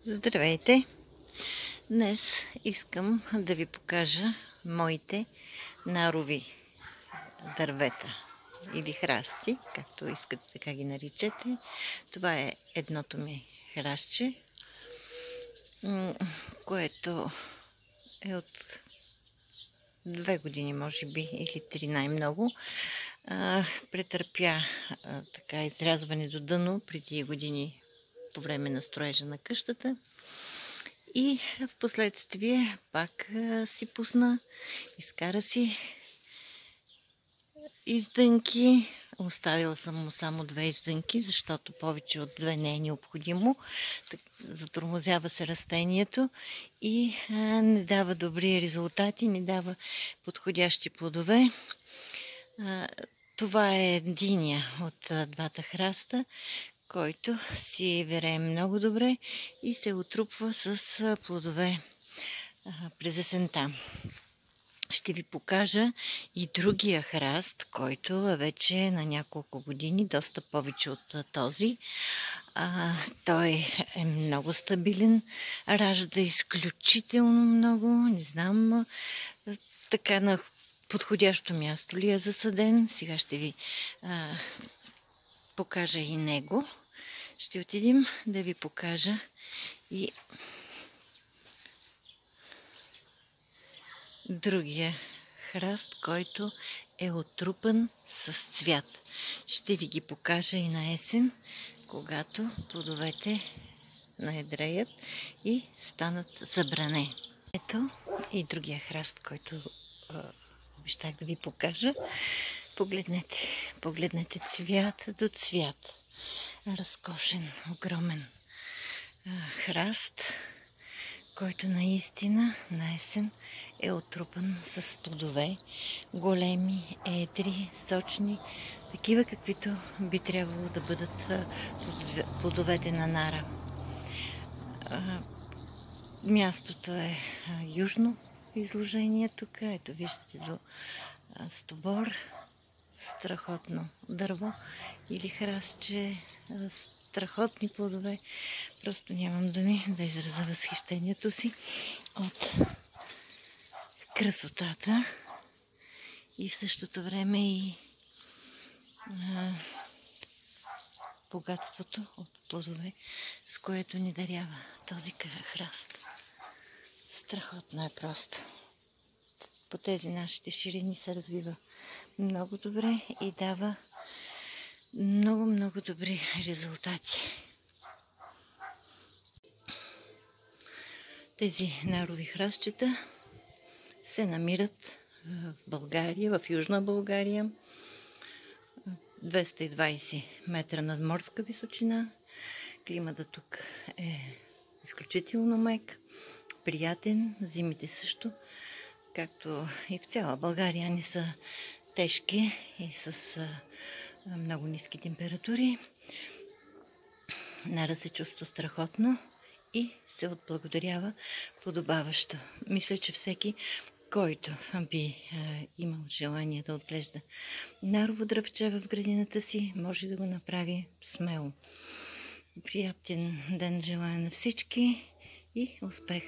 Здравейте! Днес искам да ви покажа моите нарови дървета или храсти, както искате така ги наричате. Това е едното ми храстче, което е от 2 години, може би, или 3 най-много. Претърпя така изрязване до дъно преди години по време на строежа на къщата. И в последствие пак си пусна, изкара си издънки. Оставила съм му само 2 издънки, защото повече от 2 не е необходимо. Затормозява се растението и не дава добри резултати, не дава подходящи плодове. Това е единия от двата храста, който си верее много добре и се отрупва с плодове през есента. Ще ви покажа и другия храст, който вече е на няколко години, доста повече от този. Той е много стабилен, ражда изключително много, не знам така на подходящо място ли е засаден. Сега ще ви покажа и него. Ще отидем да ви покажа и другия храст, който е отрупан с цвят. Ще ви ги покажа и на есен, когато плодовете наедреят и станат забране. Ето и другия храст, който обещах да ви покажа. Погледнете цвят до цвят. Разкошен, огромен храст, който наистина на есен е отрупан с плодове. Големи, едри, сочни, такива каквито би трябвало да бъдат плодовете на нара. Мястото е южно изложение тук. Ето виждате до стобор. Страхотно дърво или храстче, страхотни плодове. Просто нямам думи да изразя възхищението си от красотата и в същото време и богатството от плодове, с което ни дарява този храст. Страхотно е просто. По тези нашите ширини се развива много добре и дава много добри резултати. Тези нарови храстчета се намират в България, в Южна България. 220 метра над морска височина. Климатът тук е изключително мек, приятен, зимите също. Както и в цяла България, не са тежки и с много ниски температури. Нара се чувства страхотно и се отблагодарява подобаващо. Мисля, че всеки, който би имал желание да отглежда нарово дръвче в градината си, може да го направи смело. Приятен ден желая на всички и успех!